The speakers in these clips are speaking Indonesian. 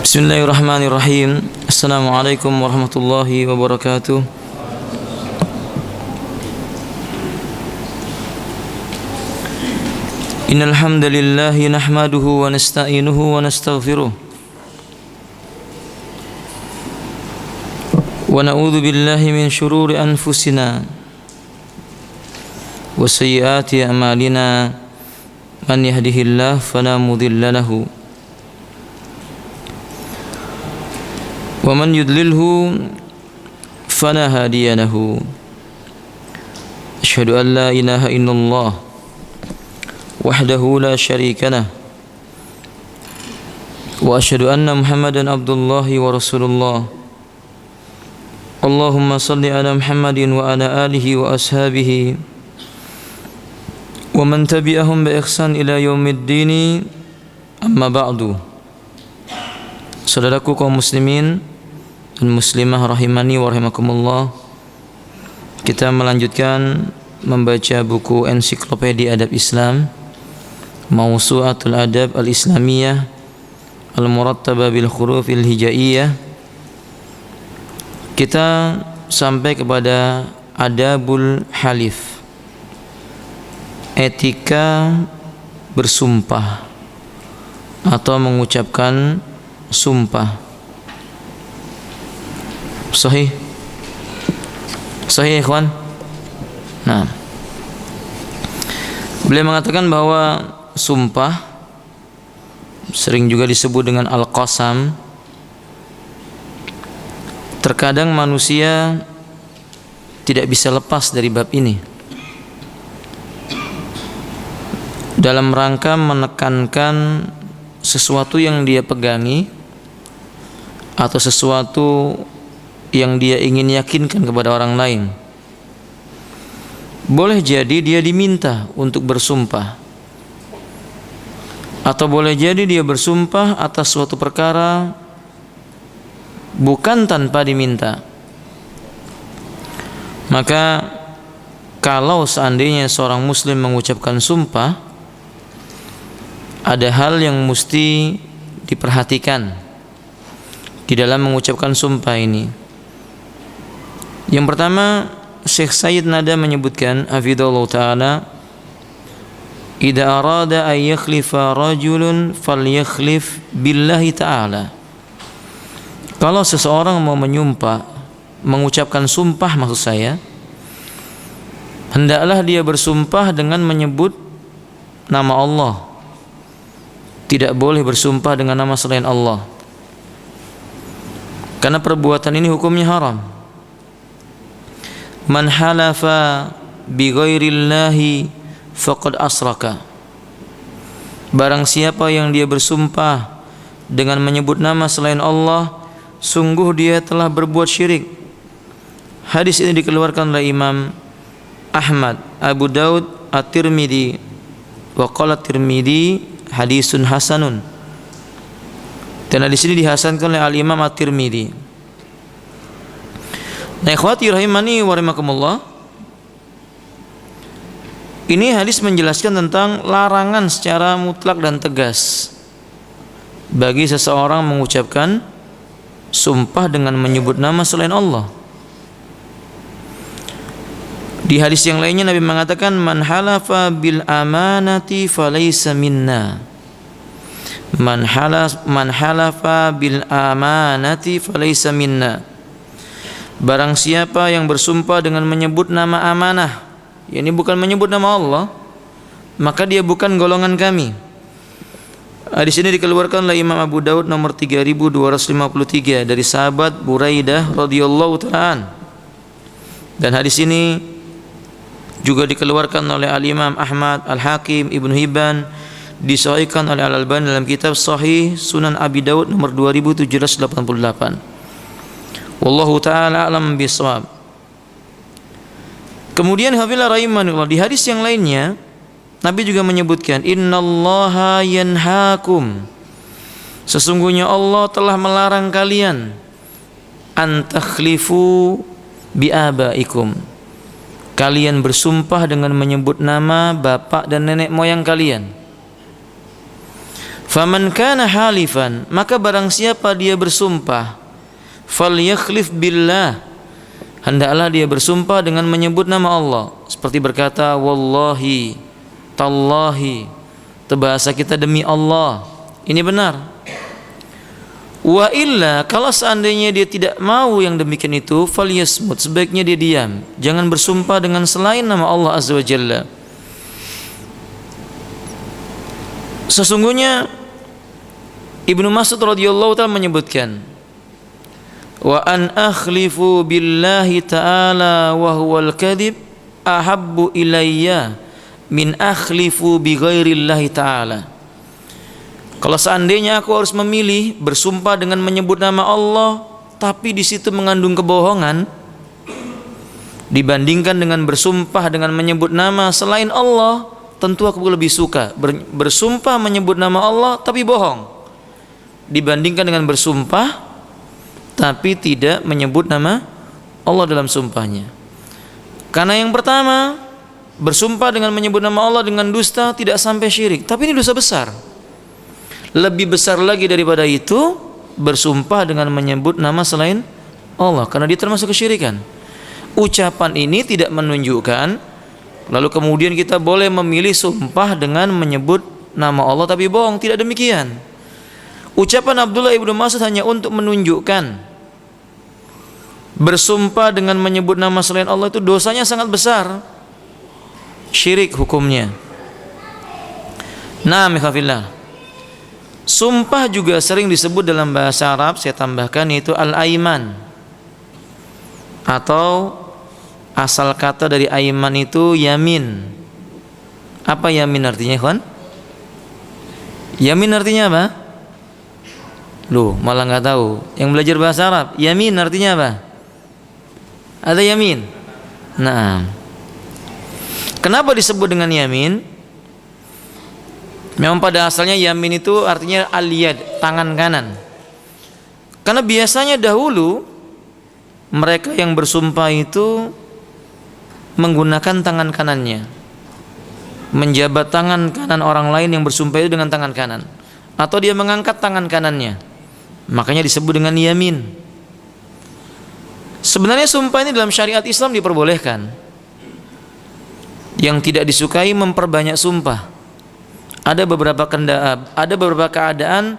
Bismillahirrahmanirrahim. Assalamualaikum warahmatullahi wabarakatuh. Innal hamdalillah nahmaduhu wa nasta'inuhu wa nastaghfiruh. Wa na'udzu billahi min shururi anfusina wa sayyiati a'malina. Man yahdihillahu fala mudilla lahu wa man yudlilhu fala hadiya lahu. Asyhadu an la ilaha illallah wahdahu la syarika lah wa asyhadu anna Muhammadan abdullahi wa rasulullah. Allahumma salli ala Muhammadin wa ala alihi wa ashabihi wa man tabi'ahum bi ihsan ila yaumiddin. Amma ba'du. Saudaraku kaum muslimin dan muslimah rahimani wa rahimakumullah, kita melanjutkan membaca buku ensiklopedia adab Islam, Mawsu'atul Adab Al-Islamiyah Al-Murattabah bil Hurufil Hijaiyah. Kita sampai kepada Adabul Halif, etika bersumpah atau mengucapkan sumpah. Sahih ikhwan. Nah, beliau mengatakan bahwa sumpah sering juga disebut dengan al-qasam. Terkadang manusia tidak bisa lepas dari bab ini dalam rangka menekankan sesuatu yang dia pegangi atau sesuatu yang dia ingin yakinkan kepada orang lain. Boleh jadi dia diminta untuk bersumpah, atau boleh jadi dia bersumpah atas suatu perkara bukan tanpa diminta. Maka kalau seandainya seorang muslim mengucapkan sumpah, ada hal yang mesti diperhatikan di dalam mengucapkan sumpah ini. Yang pertama, Syekh Sayyid Nada menyebutkan hafizallahu ta'ala, idza arada ay yakhlifa rajulun falyakhlif billahi ta'ala. Kalau seseorang mau menyumpah, mengucapkan sumpah maksud saya, hendaklah dia bersumpah dengan menyebut nama Allah. Tidak boleh bersumpah dengan nama selain Allah, karena perbuatan ini hukumnya haram. Man halafa bi ghairillahi faqad asraka. Barang siapa yang dia bersumpah dengan menyebut nama selain Allah, sungguh dia telah berbuat syirik. Hadis ini dikeluarkan oleh Imam Ahmad, Abu Daud, At-Tirmidzi, wa qala At-Tirmidzi hadisun hasanun. Dan hadis ini dihasankan oleh Al-Imam At-Tirmidzi. Nah, ikhwati rahimani wa rahimakumullah, ini hadis menjelaskan tentang larangan secara mutlak dan tegas bagi seseorang mengucapkan sumpah dengan menyebut nama selain Allah. Di hadis yang lainnya Nabi mengatakan, man halafa bil amanati falaysa minna. Man halafa bil amanati falaysa minna. Barang siapa yang bersumpah dengan menyebut nama amanah, yakni bukan menyebut nama Allah, maka dia bukan golongan kami. Hadis ini dikeluarkan oleh Imam Abu Daud nomor 3253 dari sahabat Buraidah radhiyallahu ta'ala. Dan hadis ini juga dikeluarkan oleh Al-Imam Ahmad, Al-Hakim, Ibnu Hibban, disahihkan oleh Al-Albani dalam kitab Sahih Sunan Abi Daud nomor 2788. Wallahu ta'ala a'lam bishawab. Kemudian hafizallah rahimanullah, di hadis yang lainnya Nabi juga menyebutkan, innallaha yanhaakum, sesungguhnya Allah telah melarang kalian an takhlifu bi abaikum, kalian bersumpah dengan menyebut nama bapak dan nenek moyang kalian. Faman kana halifan, maka barang siapa dia bersumpah, falyakhlif billah, hendaklah dia bersumpah dengan menyebut nama Allah, seperti berkata wallahi, tallahi, bahasa kita demi Allah. Ini benar. Wa illa, kalau seandainya dia tidak mau yang demikian itu, falyasmut, sebaiknya dia diam, jangan bersumpah dengan selain nama Allah Azza wa Jalla. Sesungguhnya Ibnu Mas'ud radhiyallahu ta'ala menyebutkan, wa an akhlifu billahi ta'ala wa huwal kadhib ahabbu ilayya min akhlifu bi ghairillahi ta'ala. Kalau seandainya aku harus memilih bersumpah dengan menyebut nama Allah tapi di situ mengandung kebohongan, dibandingkan dengan bersumpah dengan menyebut nama selain Allah, tentu aku lebih suka bersumpah menyebut nama Allah tapi bohong, dibandingkan dengan bersumpah tapi tidak menyebut nama Allah dalam sumpahnya. Karena yang pertama, bersumpah dengan menyebut nama Allah dengan dusta tidak sampai syirik, tapi ini dosa besar. Lebih besar lagi daripada itu, bersumpah dengan menyebut nama selain Allah, karena dia termasuk kesyirikan. Ucapan ini tidak menunjukkan lalu kemudian kita boleh memilih sumpah dengan menyebut nama Allah tapi bohong, tidak demikian. Ucapan Abdullah ibnu Mas'ud hanya untuk menunjukkan bersumpah dengan menyebut nama selain Allah itu dosanya sangat besar, syirik hukumnya. Naam ikhwafillah. Sumpah juga sering disebut dalam bahasa Arab, saya tambahkan, yaitu al-aiman, atau asal kata dari aiman itu yamin. Apa yamin artinya, ikhwan? Yamin artinya apa? Loh, malah nggak tahu. Yang belajar bahasa Arab, yamin artinya apa? Ada yamin. Nah, kenapa disebut dengan yamin? Memang pada asalnya yamin itu artinya al-yad, tangan kanan. Karena biasanya dahulu mereka yang bersumpah itu menggunakan tangan kanannya, menjabat tangan kanan orang lain yang bersumpah itu dengan tangan kanan, atau dia mengangkat tangan kanannya, makanya disebut dengan yamin. Sebenarnya sumpah ini dalam syariat Islam diperbolehkan. Yang tidak disukai memperbanyak sumpah. Ada beberapa keadaan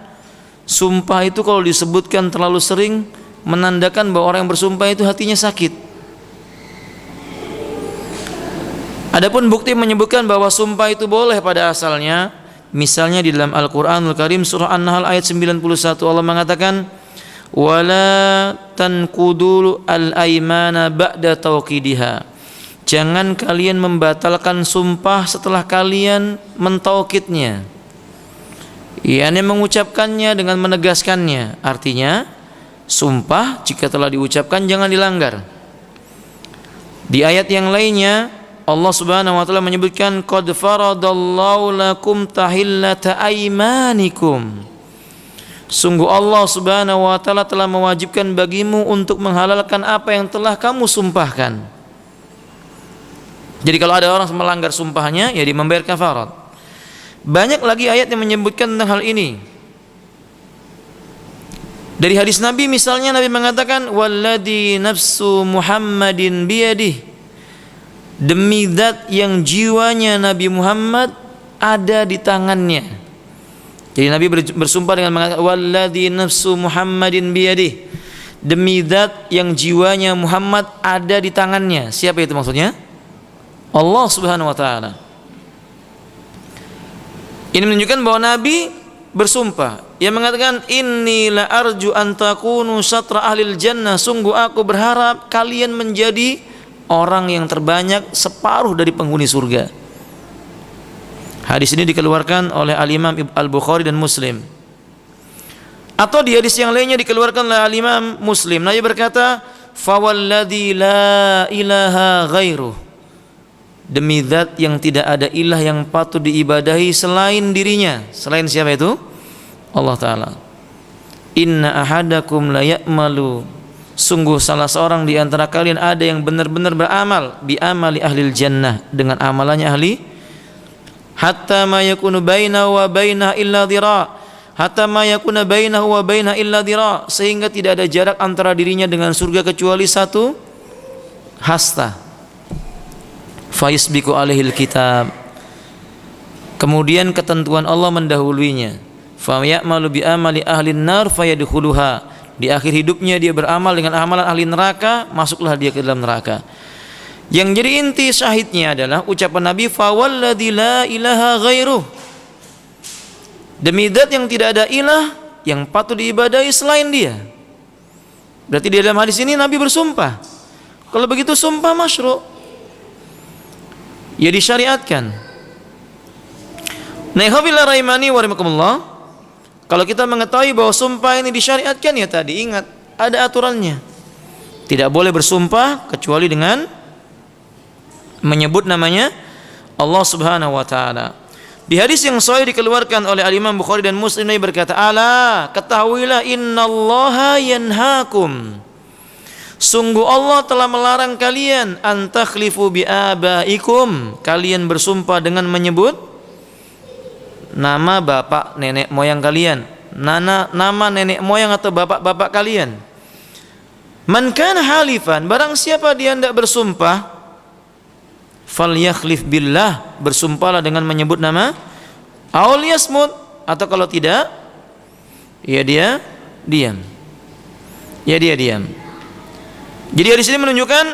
sumpah itu kalau disebutkan terlalu sering menandakan bahwa orang yang bersumpah itu hatinya sakit. Adapun bukti menyebutkan bahwa sumpah itu boleh pada asalnya, misalnya di dalam Al-Qur'anul Karim surah An-Nahl ayat 91, Allah mengatakan wala tanqudul al-aymana ba'da tauqidiha. Jangan kalian membatalkan sumpah setelah kalian mentaukidnya, yakni mengucapkannya dengan menegaskannya. Artinya sumpah jika telah diucapkan jangan dilanggar. Di ayat yang lainnya Allah Subhanahu wa taala menyebutkan qad faradallahu lakum tahillata aymanikum. Sungguh Allah Subhanahu wa taala telah mewajibkan bagimu untuk menghalalkan apa yang telah kamu sumpahkan. Jadi kalau ada orang melanggar sumpahnya, ya dia membayar kafarat. Banyak lagi ayat yang menyebutkan tentang hal ini. Dari hadis Nabi misalnya, Nabi mengatakan walladzi nafsu Muhammadin biyadihi, demi zat yang jiwanya Nabi Muhammad ada di tangannya. Jadi Nabi bersumpah dengan mengatakan walladzi nafsu Muhammadin biyadihi, demi zat yang jiwanya Muhammad ada di tangannya. Siapa itu maksudnya? Allah Subhanahu wa taala. Ini menunjukkan bahwa Nabi bersumpah. Ia mengatakan inni la arju an takunu syatra ahlil jannah, sungguh aku berharap kalian menjadi orang yang terbanyak separuh dari penghuni surga. Hadis ini dikeluarkan oleh Al-Imam Al-Bukhari dan Muslim. Atau di hadis yang lainnya dikeluarkan oleh Al-Imam Muslim, Nabi berkata fawalladzi la ilaha ghairuh, demi zat yang tidak ada ilah yang patut diibadahi selain dirinya. Selain siapa itu? Allah Ta'ala. Inna ahadakum la ya'malu, sungguh salah seorang di antara kalian ada yang benar-benar beramal bi amali ahlil jannah, dengan amalannya ahli, hatta ma yakunu baina wa baina illa dhira, hatta ma yakuna bainahu wa baina illa dira, sehingga tidak ada jarak antara dirinya dengan surga kecuali satu hasta. Fayasbiqu alaihil kitab, kemudian ketentuan Allah mendahuluinya. Fa ya'malu bi amali ahlin nar fayadkhuluha, di akhir hidupnya dia beramal dengan amalan ahli neraka, masuklah dia ke dalam neraka. Yang jadi inti syahidnya adalah ucapan Nabi, fa walladzi la ilaha ghairuh, demi zat yang tidak ada ilah yang patut diibadahi selain dia. Berarti di dalam hadis ini Nabi bersumpah. Kalau begitu sumpah masyru', ya disyariatkan. Nah, ikhwafillah rahimani wa rahimakumullah, kalau kita mengetahui bahwa sumpah ini disyariatkan, ya tadi ingat ada aturannya. Tidak boleh bersumpah kecuali dengan menyebut namanya Allah Subhanahu wa taala. Di hadis yang sahih dikeluarkan oleh Al-Imam Bukhari dan Muslim, Nabi berkata, "Ala, ketahuilah innallaha yanhaakum, sungguh Allah telah melarang kalian an takhlifu bi abaikum, kalian bersumpah dengan menyebut nama bapak nenek moyang kalian, nama nenek moyang atau bapak-bapak kalian. Man kana halifan, barang siapa dia hendak bersumpah, falyakhlif billah, bersumpahlah dengan menyebut nama, aw liyasmut, atau kalau tidak, ya dia diam. Ya dia diam. Jadi di sini menunjukkan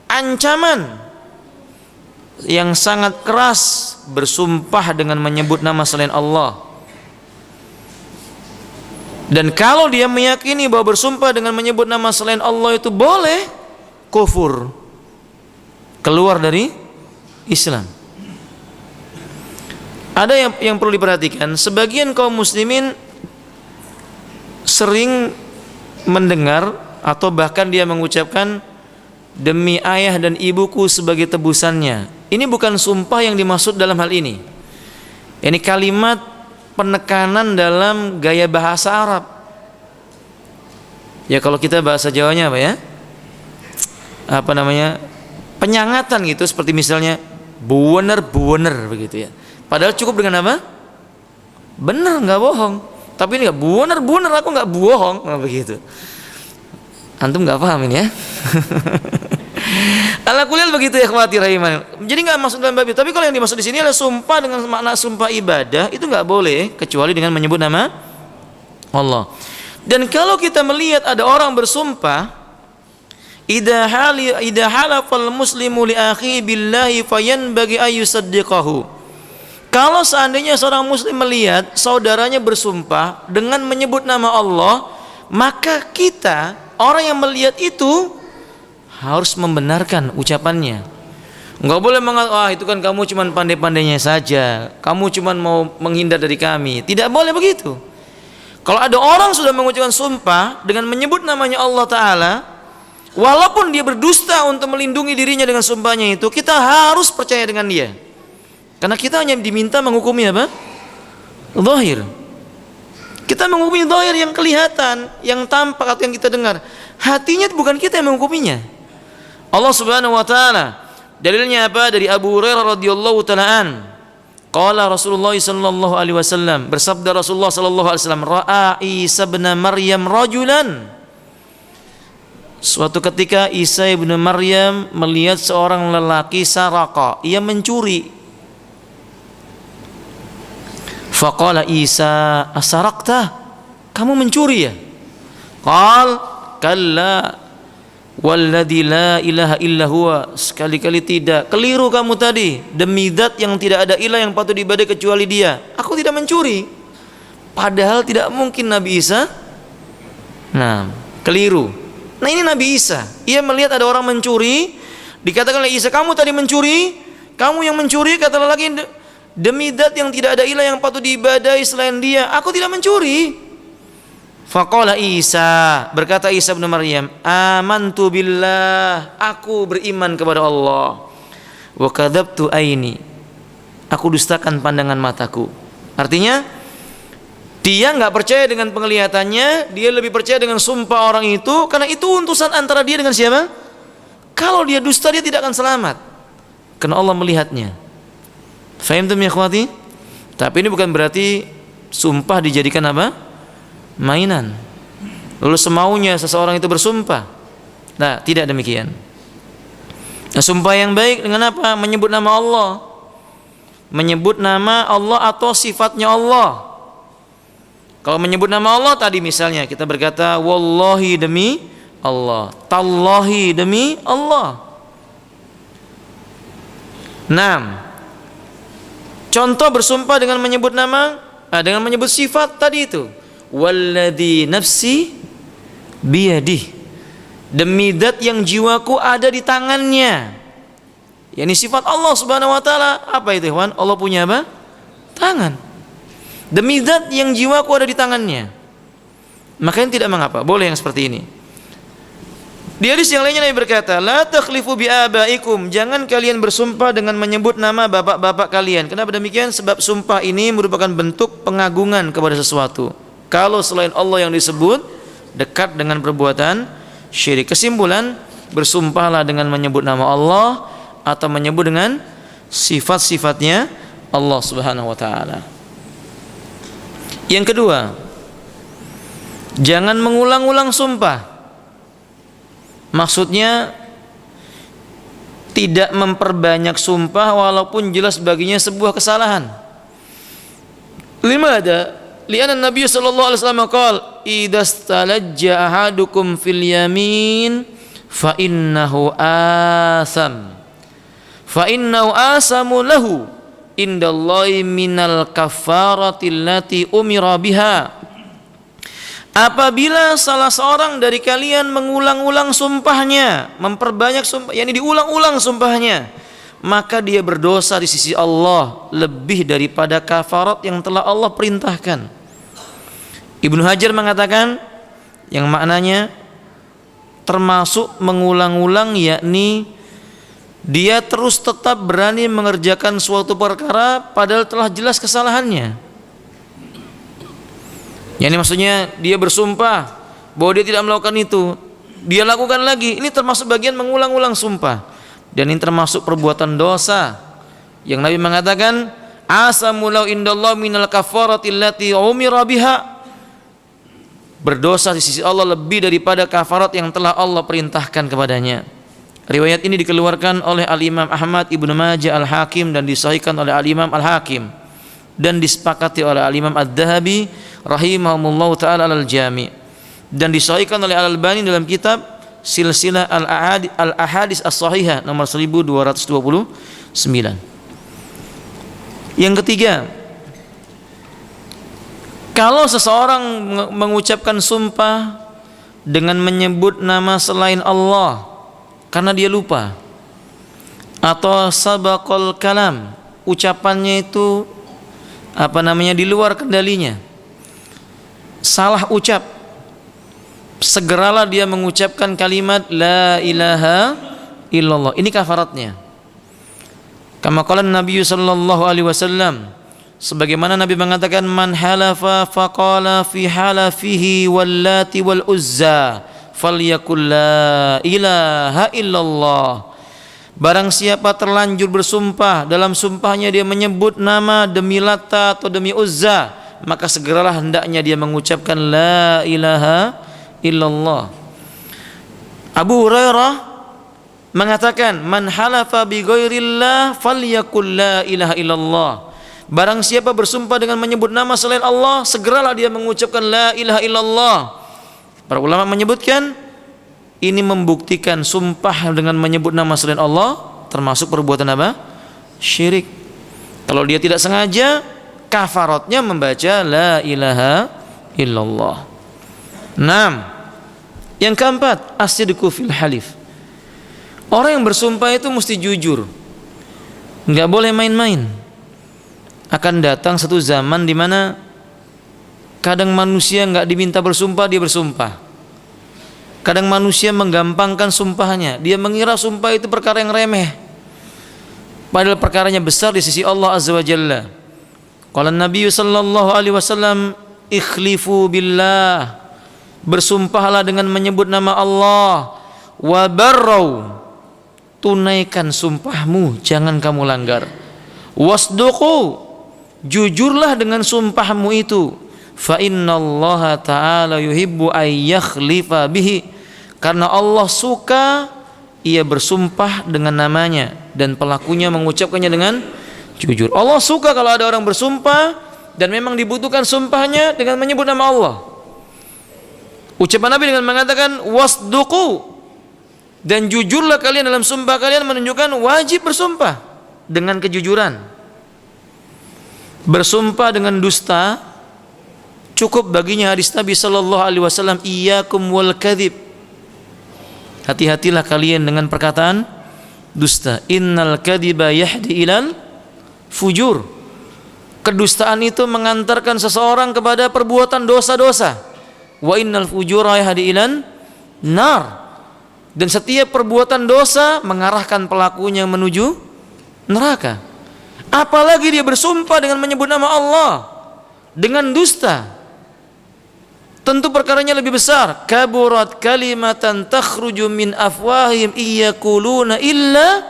ancaman yang sangat keras bersumpah dengan menyebut nama selain Allah. Dan kalau dia meyakini bahwa bersumpah dengan menyebut nama selain Allah itu boleh, kufur, keluar dari Islam. Ada yang perlu diperhatikan, sebagian kaum muslimin sering mendengar atau bahkan dia mengucapkan demi ayah dan ibuku sebagai tebusannya. Ini bukan sumpah yang dimaksud dalam hal ini. Ini kalimat penekanan dalam gaya bahasa Arab. Ya kalau kita bahasa Jawanya apa ya? Apa namanya? Penyangatan gitu, seperti misalnya bener begitu ya. Padahal cukup dengan apa? Benar, nggak bohong. Tapi ini nggak bener aku nggak bohong, nah, begitu. Antum nggak paham ini ya? Ala kulil begitu ya, ikhwati rahimani. Jadi nggak masuk dalam bab itu. Tapi kalau yang dimaksud di sini adalah sumpah dengan makna sumpah ibadah, itu nggak boleh kecuali dengan menyebut nama Allah. Dan kalau kita melihat ada orang bersumpah, idza halafal muslimu li akhi billahi fayanbaghi ayyusaddiqahu. Kalau seandainya seorang muslim melihat saudaranya bersumpah dengan menyebut nama Allah, maka kita, orang yang melihat itu, harus membenarkan ucapannya. Enggak boleh mengatakan, itu kan kamu cuma pandai-pandainya saja, kamu cuma mau menghindar dari kami. Tidak boleh begitu. Kalau ada orang sudah mengucapkan sumpah dengan menyebut namanya Allah Ta'ala, walaupun dia berdusta untuk melindungi dirinya dengan sumpahnya itu, kita harus percaya dengan dia. Karena kita hanya diminta menghukumi apa? Zahir. Kita menghukumi zahir yang kelihatan, yang tampak atau yang kita dengar. Hatinya bukan kita yang menghukuminya. Allah Subhanahu wa taala. Dalilnya apa? Dari Abu Hurairah radhiyallahu taala an. Qala Rasulullah sallallahu alaihi wasallam, bersabda Rasulullah sallallahu alaihi wasallam, ra'a Isa bin Maryam rajulan. Suatu ketika Isa ibn Maryam melihat seorang lelaki saraka, ia mencuri. Faqala Isa, asarakta? Kamu mencuri ya? Qal, kalla walladzi la ilaha illa huwa, sekali-kali tidak. Keliru kamu tadi, demi zat yang tidak ada ilah yang patut diibadahi kecuali dia, aku tidak mencuri. Padahal tidak mungkin Nabi Isa. Nah, keliru. Nah, ini Nabi Isa, ia melihat ada orang mencuri, dikatakan oleh Isa, kamu tadi mencuri, kamu yang mencuri. Kata lelaki, demi zat yang tidak ada ilah yang patut diibadahi selain dia, aku tidak mencuri. Faqala Isa, berkata Isa bin Maryam, amantu billah, aku beriman kepada Allah. Wa kadzabtu aini, aku dustakan pandangan mataku. Artinya dia nggak percaya dengan penglihatannya, dia lebih percaya dengan sumpah orang itu, karena itu utusan antara dia dengan siapa? Kalau dia dusta, dia tidak akan selamat, karena Allah melihatnya. Fahimtum ya ikhwati? Tapi ini bukan berarti Sumpah dijadikan apa? Mainan. Lalu semaunya seseorang itu bersumpah. Nah, tidak demikian. Nah, sumpah yang baik dengan apa? Menyebut nama Allah. Menyebut nama Allah atau sifatnya Allah. Kalau menyebut nama Allah tadi misalnya kita berkata wallahi demi Allah, tallahi demi Allah. 6. Contoh bersumpah dengan menyebut nama, dengan menyebut sifat tadi itu. Walladzi nafsi biyadih. Demi zat yang jiwaku ada di tangannya. Yani sifat Allah Subhanahu wa taala. Apa itu, ikhwan? Allah punya apa? Tangan. Demi zat yang jiwaku ada di tangannya. Makanya tidak mengapa, boleh yang seperti ini. Di hadis yang lainnya Nabi berkata, la takhlifu bi abaikum, jangan kalian bersumpah dengan menyebut nama bapak-bapak kalian. Kenapa demikian? Sebab sumpah ini merupakan bentuk pengagungan kepada sesuatu. Kalau selain Allah yang disebut, dekat dengan perbuatan syirik. Kesimpulan, bersumpahlah dengan menyebut nama Allah atau menyebut dengan sifat-sifatnya Allah Subhanahu wa taala. Yang kedua, jangan mengulang-ulang sumpah. Maksudnya tidak memperbanyak sumpah walaupun jelas baginya sebuah kesalahan. Limada? Li'anna Nabi sallallahu alaihi wasallam qala, "Idastalajja ahadukum fil yamin fa innahu asam. Fa innahu asamu lahu indallahi minal kafarati allati umira biha." Apabila salah seorang dari kalian mengulang-ulang sumpahnya, memperbanyak sumpah, yakni diulang-ulang sumpahnya, maka dia berdosa di sisi Allah lebih daripada kafarat yang telah Allah perintahkan. Ibnu Hajar mengatakan yang maknanya termasuk mengulang-ulang, yakni dia terus tetap berani mengerjakan suatu perkara padahal telah jelas kesalahannya. Yani maksudnya dia bersumpah bahwa dia tidak melakukan itu, dia lakukan lagi. Ini termasuk bagian mengulang-ulang sumpah, dan ini termasuk perbuatan dosa yang Nabi mengatakan asamu lau indallah minal kafarati allati umira biha. Berdosa di sisi Allah lebih daripada kafarat yang telah Allah perintahkan kepadanya. Riwayat ini dikeluarkan oleh Al-Imam Ahmad, Ibnu Majah, Al-Hakim, dan disahihkan oleh Al-Imam Al-Hakim, dan disepakati oleh Al-Imam Ad-Dhahabi rahimahumullahu ta'ala al-Jami', dan disahihkan oleh Al-Albani dalam kitab Silsilah Al-Ahadis As-Sahihah nomor 1229. Yang ketiga, kalau seseorang mengucapkan sumpah dengan menyebut nama selain Allah karena dia lupa, atau sabaqal kalam, ucapannya itu di luar kendalinya, salah ucap, segeralah dia mengucapkan kalimat la ilaha illallah. Ini kafaratnya. Kama qala Nabi sallallahu alaihi wasallam, sebagaimana Nabi mengatakan, man halafa faqala fi halafihi wallati wal uzza falyakul la ilaha illallah. Barang siapa terlanjur bersumpah, dalam sumpahnya dia menyebut nama demi Lata atau demi Uzza, maka segeralah hendaknya dia mengucapkan la ilaha illallah. Abu Hurairah mengatakan, man halafa bi ghairillah falyakul la ilaha illallah. Barang siapa bersumpah dengan menyebut nama selain Allah, segeralah dia mengucapkan la ilaha illallah. Para ulama menyebutkan ini membuktikan sumpah dengan menyebut nama selain Allah termasuk perbuatan apa? Syirik. Kalau dia tidak sengaja, kafaratnya membaca la ilaha illallah. 6. Yang keempat, as-sidqu fil halif. Orang yang bersumpah itu mesti jujur, nggak boleh main-main. Akan datang satu zaman di mana kadang manusia nggak diminta bersumpah, dia bersumpah. Kadang manusia menggampangkan sumpahnya, dia mengira sumpah itu perkara yang remeh, padahal perkaranya besar di sisi Allah Azza wa Jalla. Qala Nabi sallallahu alaihi wasallam, ikhlifu billah, bersumpahlah dengan menyebut nama Allah, wa barrau, tunaikan sumpahmu, jangan kamu langgar, wasduqu, jujurlah dengan sumpahmu itu. Fa innallaha ta'ala yuhibbu ay yakhlifa bihi, karena Allah suka ia bersumpah dengan namanya dan pelakunya mengucapkannya dengan jujur. Allah suka kalau ada orang bersumpah dan memang dibutuhkan sumpahnya dengan menyebut nama Allah. Ucapan Nabi dengan mengatakan wasduqu, dan jujurlah kalian dalam sumpah kalian, menunjukkan wajib bersumpah dengan kejujuran. Bersumpah dengan dusta cukup baginya hadis Nabi sallallahu alaihi wasallam, iyyakum wal kadzib, hati-hatilah kalian dengan perkataan dusta. Innal kadziba yahdi ilal fujur, kedustaan itu mengantarkan seseorang kepada perbuatan dosa-dosa. Wa innal fujura yahdi ilan nar, dan setiap perbuatan dosa mengarahkan pelakunya menuju neraka. Apalagi dia bersumpah dengan menyebut nama Allah dengan dusta, tentu perkaranya lebih besar. Kaburat kalimatan takhruju min afwahim iyyakuluna illa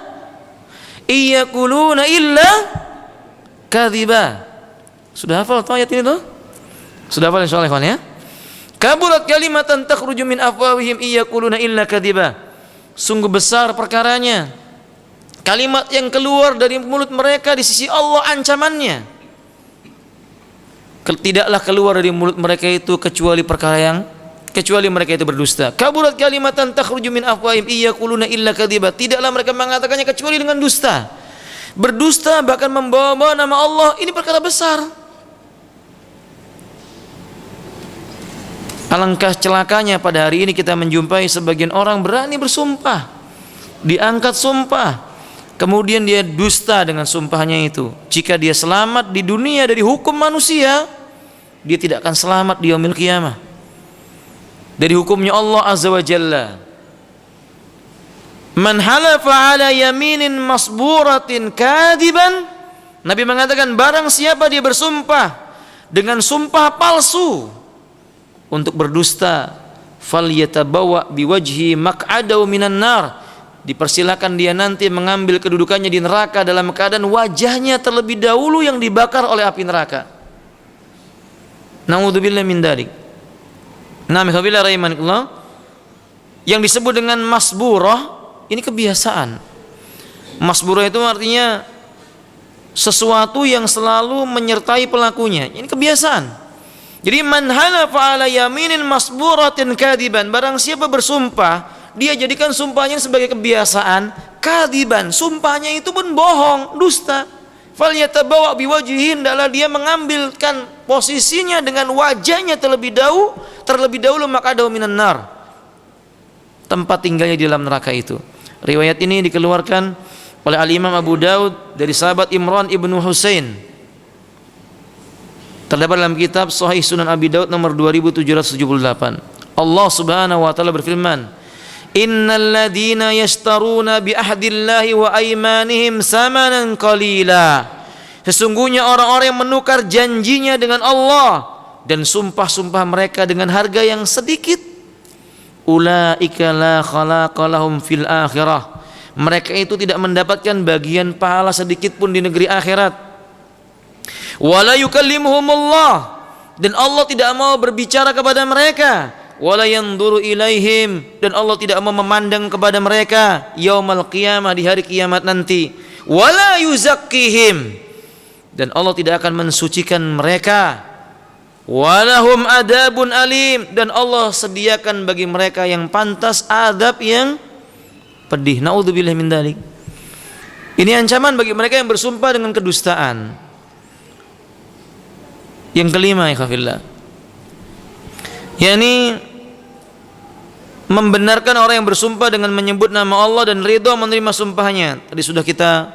kadziba. Sudah hafal ayat ini tuh? Sudah hafal insyaallah ya? Kaburat kalimatan takhruju min afwahihim iyyakuluna illa kadziba. Sungguh besar perkaranya kalimat yang keluar dari mulut mereka di sisi Allah ancamannya. Tidaklah keluar dari mulut mereka itu kecuali mereka itu berdusta. Kaburat kalimatan takhruju min afwahihim iyyakuluna illa kadziba. Tidaklah mereka mengatakannya kecuali dengan dusta. Berdusta bahkan membawa nama Allah, ini perkara besar. Alangkah celakanya pada hari ini kita menjumpai sebagian orang berani bersumpah, diangkat sumpah, kemudian dia dusta dengan sumpahnya itu. Jika dia selamat di dunia dari hukum manusia, dia tidak akan selamat di yaumil qiyamah dari hukumnya Allah azza wa jalla. Man halafa ala yaminin masburatin kadiban, Nabi mengatakan barang siapa dia bersumpah dengan sumpah palsu untuk berdusta, falyatabawa biwajhi maq'adahu minan nar, dipersilakan dia nanti mengambil kedudukannya di neraka dalam keadaan wajahnya terlebih dahulu yang dibakar oleh api neraka. Na'udzubillah min dzalik. Na'udzubillah rahimakumullah. Yang disebut dengan masburah, ini kebiasaan. Masburah itu artinya sesuatu yang selalu menyertai pelakunya. Ini kebiasaan. Jadi man halafa ala yaminin masburatin kadiban, barang siapa bersumpah dia jadikan sumpahnya sebagai kebiasaan, kadiban, sumpahnya itu pun bohong, dusta. Falyatabawa biwajhihi, hendaklah dia mengambilkan posisinya dengan wajahnya terlebih dahulu maq'adahu minan nar, tempat tinggalnya di dalam neraka itu. Riwayat ini dikeluarkan oleh Al-Imam Abu Daud dari sahabat Imran ibnu Husain. Terdapat dalam kitab Sahih Sunan Abi Daud nomor 2778. Allah Subhanahu wa taala berfirman, "Innal ladzina yashtaruna bi ahdillahi wa aymanihim samanan qalila." Sesungguhnya orang-orang yang menukar janjinya dengan Allah dan sumpah-sumpah mereka dengan harga yang sedikit, ulaika la khalaqa lahum fil akhirah. Mereka itu tidak mendapatkan bagian pahala sedikit pun di negeri akhirat. Wala yukallimuhumullah, dan Allah tidak mau berbicara kepada mereka. Wala yanzuru ilaihim, dan Allah tidak mau memandang kepada mereka yaumal qiyamah, di hari kiamat nanti. Wala yuzakkihim, dan Allah tidak akan mensucikan mereka. Walahum adabun alim, dan Allah sediakan bagi mereka yang pantas adab yang pedih. Naudzubillah min dzalik. Ini ancaman bagi mereka yang bersumpah dengan kedustaan. Yang kelima, ikhwafillah, yakni membenarkan orang yang bersumpah dengan menyebut nama Allah dan ridha menerima sumpahnya. Tadi sudah kita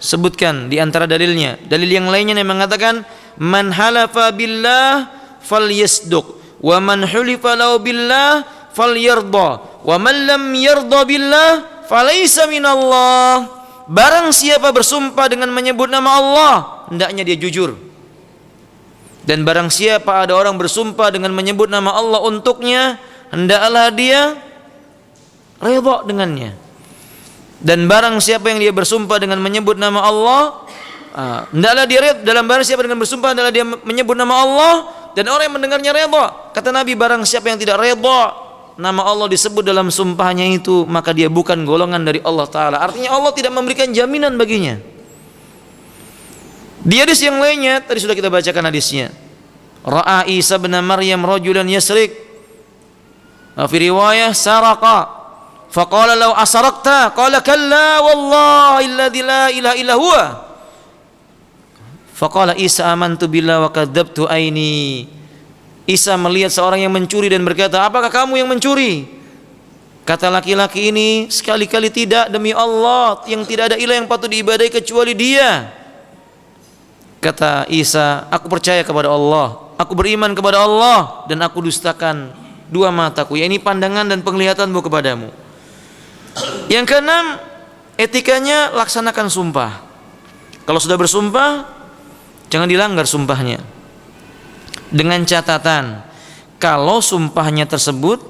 sebutkan di antara dalilnya. Dalil yang lainnya yang mengatakan man halafa billah falyasduq wa man hulifa lahu billah falyarda wa man lam yarda billah falaysa minallah. Barang siapa bersumpah dengan menyebut nama Allah, hendaknya dia jujur. Dan barang siapa ada orang bersumpah dengan menyebut nama Allah untuknya, hendaklah dia redha dengannya. Dan barang siapa yang dia bersumpah dengan menyebut nama Allah Hendaklah dia ridha dalam barang siapa dengan bersumpah adalah dia menyebut nama Allah dan orang yang mendengarnya ridha. Kata Nabi, barang siapa yang tidak ridha nama Allah disebut dalam sumpahnya itu, maka dia bukan golongan dari Allah Ta'ala. Artinya Allah tidak memberikan jaminan baginya. Di hadis yang lainnya tadi sudah kita bacakan hadisnya. Ra'a Isa bin Maryam rajulan yasrik. Fi riwayah saraqa. Faqala law asrakta qala kalla wallahi alladzi la ilaha illa huwa. Faqala Isa amantu billah wa kadzabtu aini. Isa melihat seorang yang mencuri dan berkata, apakah kamu yang mencuri? Kata laki-laki ini, sekali-kali tidak, demi Allah yang tidak ada ilah yang patut diibadahi kecuali Dia. Kata Isa, aku percaya kepada Allah, aku beriman kepada Allah, dan aku dustakan dua mataku, yakni pandangan dan penglihatanmu kepadamu. Yang keenam, etikanya laksanakan sumpah. Kalau sudah bersumpah, jangan dilanggar sumpahnya. Dengan catatan, kalau sumpahnya tersebut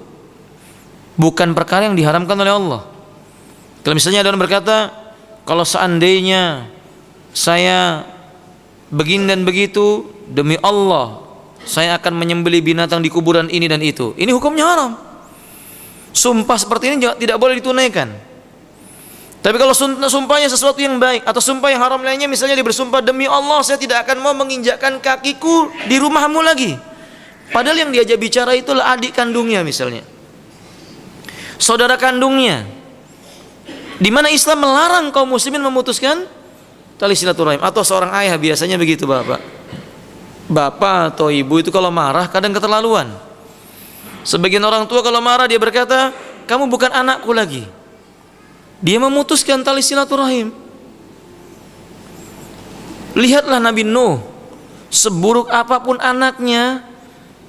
bukan perkara yang diharamkan oleh Allah. Kalau misalnya ada orang berkata, kalau seandainya saya begini dan begitu, demi Allah saya akan menyembelih binatang di kuburan ini dan itu. Ini hukumnya haram. Sumpah seperti ini tidak boleh ditunaikan. Tapi kalau sumpahnya sesuatu yang baik atau sumpah yang haram lainnya, misalnya dia bersumpah, demi Allah saya tidak akan mau menginjakkan kakiku di rumahmu lagi. Padahal yang diajak bicara itulah adik kandungnya misalnya, saudara kandungnya, di mana Islam melarang kaum muslimin memutuskan tali silaturahim. Atau seorang ayah, biasanya begitu bapak atau ibu itu kalau marah kadang keterlaluan. Sebagian orang tua kalau marah dia berkata, kamu bukan anakku lagi. Dia memutuskan tali silaturahim. Lihatlah Nabi Nuh, seburuk apapun anaknya,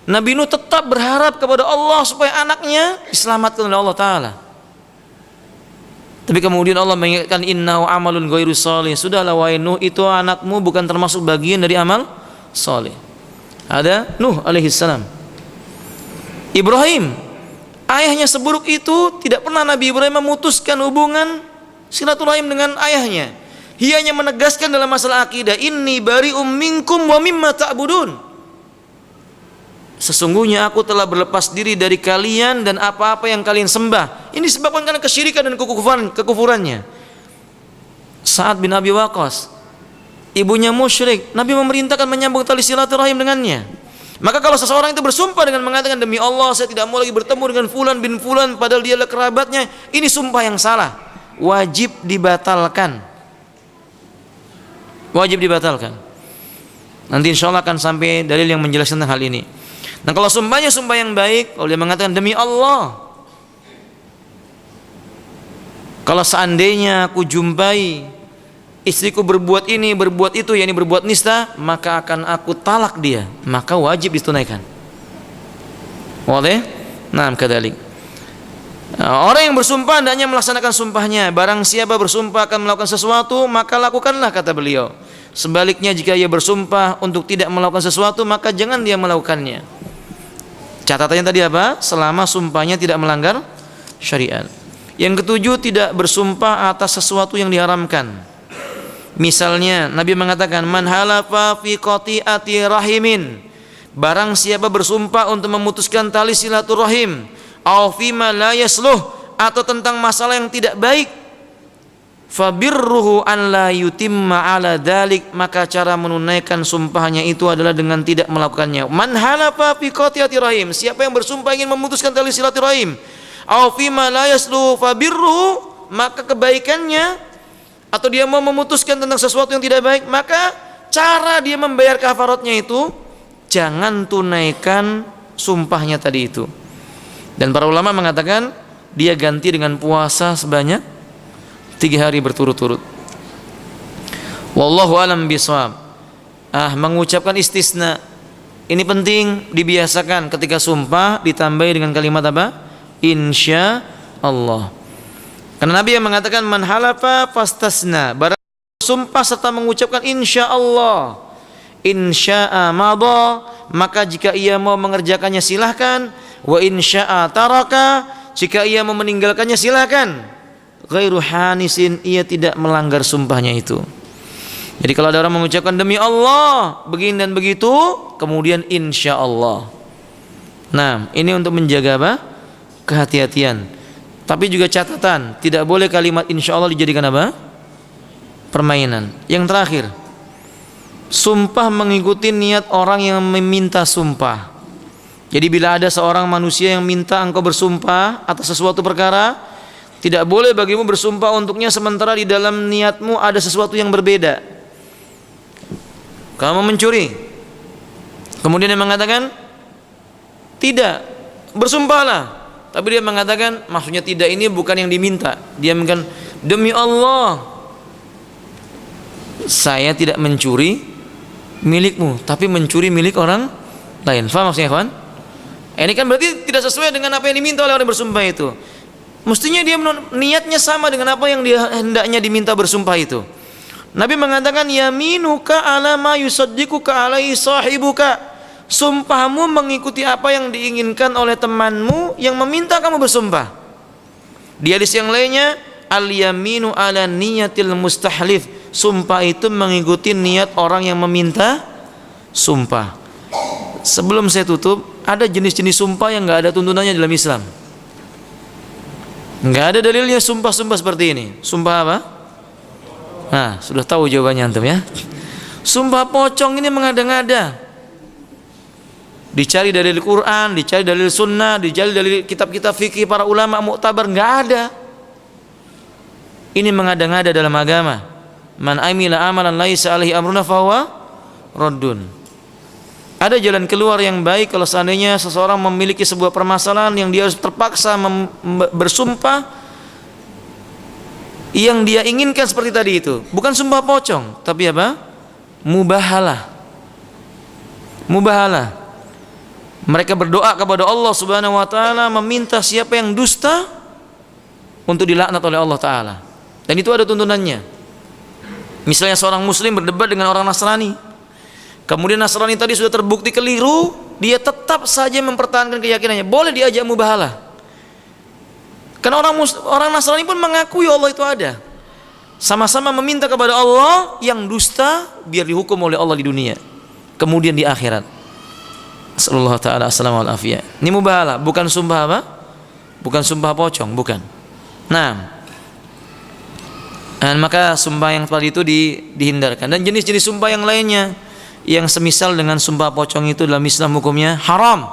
Nabi Nuh tetap berharap kepada Allah supaya anaknya diselamatkan oleh Allah Ta'ala. Tapi kemudian Allah mengingatkan, innahu amalun ghairu shalih. Sudahlah wahai Nuh, itu anakmu bukan termasuk bagian dari amal saleh. Ada Nuh alaihissalam. Ibrahim, ayahnya seburuk itu, tidak pernah Nabi Ibrahim memutuskan hubungan silaturahim dengan ayahnya. Ia hanya menegaskan dalam masalah akidah, inni bari'um minkum wa mimma ta'budun. Sesungguhnya aku telah berlepas diri dari kalian dan apa-apa yang kalian sembah. Ini disebabkan karena kesyirikan dan kekufurannya. Sa'ad bin Abi Waqqas, ibunya musyrik, Nabi memerintahkan menyambung tali silaturahim dengannya. Maka kalau seseorang itu bersumpah dengan mengatakan, demi Allah saya tidak mau lagi bertemu dengan fulan bin fulan, padahal dia adalah kerabatnya, ini sumpah yang salah, wajib dibatalkan. Wajib dibatalkan. Nanti insya Allah akan sampai dalil yang menjelaskan tentang hal ini. Nah, kalau sumpahnya sumpah yang baik, kalau dia mengatakan demi Allah, kalau seandainya aku jumpai istriku berbuat ini, berbuat itu, yakni berbuat nista, maka akan aku talak dia, maka wajib ditunaikan. Boleh? Nah, kadzalik. Orang yang bersumpah hendaknya melaksanakan sumpahnya. Barang siapa bersumpah akan melakukan sesuatu, maka lakukanlah, kata beliau. Sebaliknya jika ia bersumpah untuk tidak melakukan sesuatu, maka jangan dia melakukannya. Catatannya tadi apa? Selama sumpahnya tidak melanggar syariat. Yang ketujuh, tidak bersumpah atas sesuatu yang diharamkan. Misalnya Nabi mengatakan, man halafa fi qati'ati rahimin, barang siapa bersumpah untuk memutuskan tali silaturahim, au fima la yasluh, atau tentang masalah yang tidak baik, fabirruhu an la yutimma ala dalik, maka cara menunaikan sumpahnya itu adalah dengan tidak melakukannya. Man halafa fi qati'ati rahim, siapa yang bersumpah ingin memutuskan tali silaturahim, au fima la yasluh fabirruhu, maka kebaikannya, atau dia mau memutuskan tentang sesuatu yang tidak baik, maka cara dia membayar kafaratnya itu jangan tunaikan sumpahnya tadi itu. Dan para ulama mengatakan dia ganti dengan puasa sebanyak 3 hari berturut-turut. Wallahu alam bisawab. Mengucapkan istisna ini penting dibiasakan ketika sumpah, ditambahi dengan kalimat apa? Insya Allah. Karena Nabi yang mengatakan, man halafa fastasna, barang sumpah serta mengucapkan insya Allah, insya'a madha, maka jika ia mau mengerjakannya silahkan, wa insya'a taraka, jika ia mau meninggalkannya silahkan, ghairu hanisin, ia tidak melanggar sumpahnya itu. Jadi kalau ada orang mengucapkan demi Allah begini dan begitu, kemudian insya Allah. Nah, ini untuk menjaga apa? Kehati-hatian. Tapi juga catatan, tidak boleh kalimat insya Allah dijadikan apa? Permainan. Yang terakhir, sumpah mengikuti niat orang yang meminta sumpah. Jadi bila ada seorang manusia yang minta engkau bersumpah atas sesuatu perkara, tidak boleh bagimu bersumpah untuknya sementara di dalam niatmu ada sesuatu yang berbeda. Kamu mencuri, kemudian dia mengatakan tidak, bersumpahlah. Tapi dia mengatakan maksudnya tidak ini bukan yang diminta. Dia mengatakan demi Allah saya tidak mencuri milikmu, tapi mencuri milik orang lain. Faham maksudnya kawan? Ini kan berarti tidak sesuai dengan apa yang diminta oleh orang bersumpah itu. Mestinya dia niatnya sama dengan apa yang dia hendaknya diminta bersumpah itu. Nabi mengatakan yaminuka ala ma yusaddiquka alaihi sahibuka. Sumpahmu mengikuti apa yang diinginkan oleh temanmu yang meminta kamu bersumpah. Di hadis yang lainnya al yaminu ala niyatil mustahlif. Sumpah itu mengikuti niat orang yang meminta sumpah. Sebelum saya tutup, ada jenis-jenis sumpah yang nggak ada tuntunannya dalam Islam. Nggak ada dalilnya sumpah-sumpah seperti ini. Sumpah apa? Nah, sudah tahu jawabannya antum ya. Sumpah pocong ini mengada-ngada. Dicari dalil Quran, dicari dalil Sunnah, dicari dalil kitab-kitab fikih para ulama muktabar, nggak ada. Ini mengada-ngada dalam agama. Man amila amalan laisa alaihi amruna fahuwa raddun. Ada jalan keluar yang baik kalau seandainya seseorang memiliki sebuah permasalahan yang dia harus terpaksa bersumpah yang dia inginkan seperti tadi itu. Bukan sumpah pocong, tapi apa? Mubahalah. Mubahalah. Mereka berdoa kepada Allah Subhanahu wa taala meminta siapa yang dusta untuk dilaknat oleh Allah taala. Dan itu ada tuntunannya. Misalnya seorang muslim berdebat dengan orang Nasrani. Kemudian Nasrani tadi sudah terbukti keliru, dia tetap saja mempertahankan keyakinannya. Boleh diajak mubahalah. Karena orang Nasrani pun mengakui Allah itu ada. Sama-sama meminta kepada Allah yang dusta biar dihukum oleh Allah di dunia. Kemudian di akhirat. Sallallahu taala assalamu alaihi. Ini mubahalah, bukan sumpah apa? Bukan sumpah pocong, bukan. Nah, dan maka sumpah yang seperti itu dihindarkan. Dan jenis-jenis sumpah yang lainnya yang semisal dengan sumpah pocong itu dalam Islam hukumnya haram.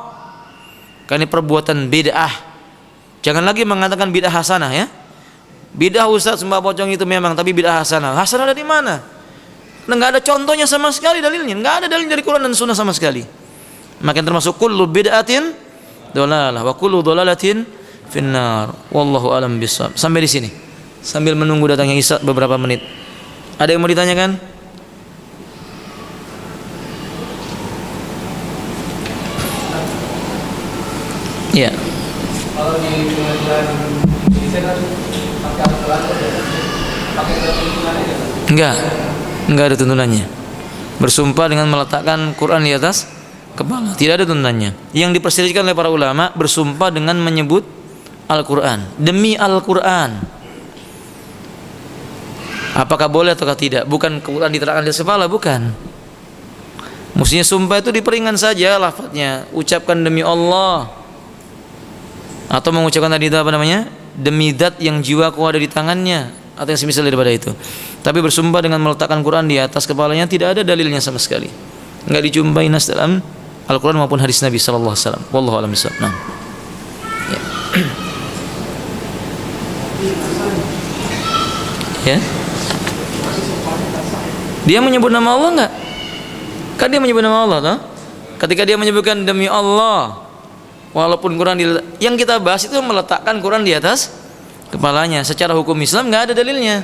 Karena ini perbuatan bid'ah. Jangan lagi mengatakan bid'ah hasanah ya. Bid'ah Ustaz sumpah pocong itu memang, tapi bid'ah hasanah. Hasanah dari mana? Enggak ada contohnya sama sekali dalilnya. Enggak ada dalil dari Quran dan Sunnah sama sekali. Maka termasuk kullu bid'atin dhalalah wa kullu dhalalatin finnar. Wallahu alam bissawab. Sampai di sini. Sambil menunggu datangnya Isa beberapa menit. Ada yang mau ditanyakan? Ya. Kalau di pengadilan Indonesia kan pakai aturan pakai tuntunan aja. Enggak ada tuntunannya. Bersumpah dengan meletakkan Quran di atas kepala, tidak ada tuntunannya. Yang diperselisihkan oleh para ulama bersumpah dengan menyebut Al-Quran, demi Al-Quran. Apakah boleh ataukah tidak? Bukan Quran diterangkan di atas kepala, bukan. Mestinya sumpah itu diperingan saja lafadznya, ucapkan demi Allah. Atau mengucapkan tadi itu apa namanya? Demi zat yang jiwaku ada di tangannya, atau yang semisal daripada itu. Tapi bersumpah dengan meletakkan Quran di atas kepalanya tidak ada dalilnya sama sekali. Enggak dijumpai nas dalam Al-Quran maupun hadis Nabi sallallahu alaihi wasallam. Wallahu a'lam bishawab. Nah. Ya. Dia menyebut nama Allah enggak? Kan dia menyebut nama Allah toh? Ketika dia menyebutkan demi Allah, walaupun Quran yang kita bahas itu meletakkan Quran di atas kepalanya. Secara hukum Islam nggak ada dalilnya.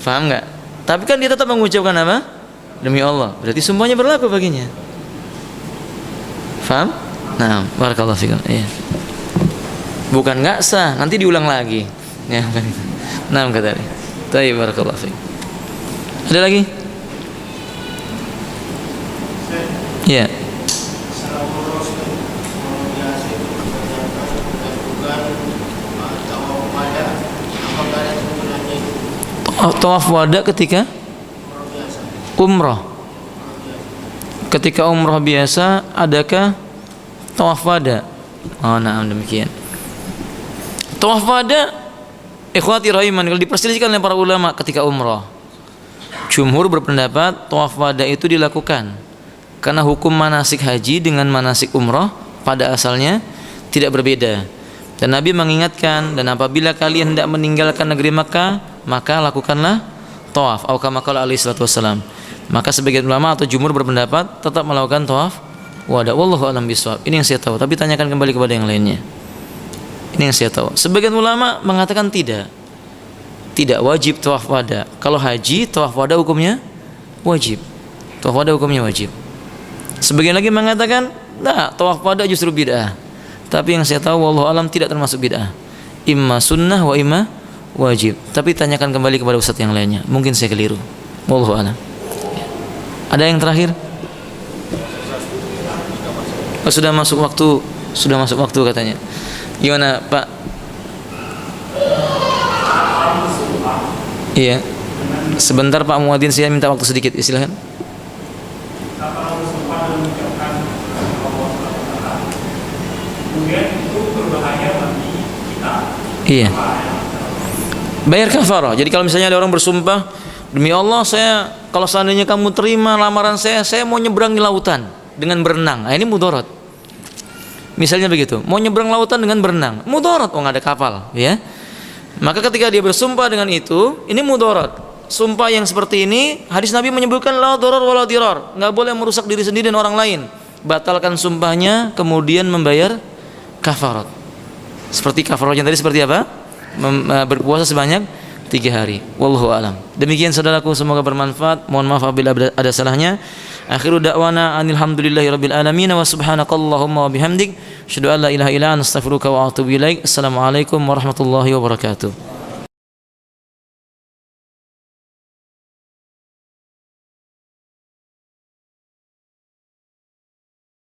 Faham nggak? Tapi kan dia tetap mengucapkan apa? Demi Allah. Berarti semuanya berlaku baginya. Faham? Nah, barakallahu fikum. Iya. Bukan nggak sah, nanti diulang lagi. Ya, nah kata dia. Baik, barakallahu fikum. Ada lagi? Ya. Tawaf wada ketika umrah. Ketika umrah biasa, adakah tawaf wada? Oh, nah demikian. Tawaf wada, ikhwati rahiman, kalau diperselisihkan oleh para ulama ketika umrah. Jumhur berpendapat tawaf wada itu dilakukan karena hukum manasik haji dengan manasik umrah pada asalnya tidak berbeda. Dan Nabi mengingatkan, dan apabila kalian hendak meninggalkan negeri Makkah, maka lakukanlah tawaf. Atau kama qala alaihi salatu wassalam. Maka sebagian ulama atau jumhur berpendapat tetap melakukan tawaf wada. Wallahu a'lam bishawab. Ini yang saya tahu, tapi tanyakan kembali kepada yang lainnya. Ini yang saya tahu. Sebagian ulama mengatakan tidak wajib tawaf wada. Kalau haji, tawaf wada hukumnya wajib. Tawaf wada hukumnya wajib. Sebagian lagi mengatakan, nah, tawaf wada justru bid'ah. Tapi yang saya tahu, wallahu alam, tidak termasuk bid'ah. Imma sunnah wa imma wajib. Tapi tanyakan kembali kepada ustadz yang lainnya. Mungkin saya keliru. Wallahu alam. Ada yang terakhir? Oh, sudah masuk waktu katanya. Gimana, Pak? Iya. Sebentar Pak Muadzin, saya minta waktu sedikit. Silakan. Iya. Bayar kafarah. Jadi kalau misalnya ada orang bersumpah, demi Allah saya, kalau seandainya kamu terima lamaran saya mau nyebrang di lautan dengan berenang. Nah, ini mudarat. Misalnya begitu, mau nyebrang lautan dengan berenang, mudarat, nggak ada kapal, ya. Maka ketika dia bersumpah dengan itu, ini mudarat. Sumpah yang seperti ini, hadis Nabi menyebutkan la darar wala dirar, nggak boleh merusak diri sendiri dan orang lain. Batalkan sumpahnya, kemudian membayar kafarat. Seperti kafaratnya tadi seperti apa? Berpuasa sebanyak 3 hari. Wallahu alam. Demikian saudaraku, semoga bermanfaat. Mohon maaf apabila ada salahnya. Akhiru da'wana alhamdulillahirabbil alamin wa subhanakallahumma wa bihamdik asyhadu an la ilaha illa anta astaghfiruka wa atubu ilaik. Assalamualaikum warahmatullahi wabarakatuh.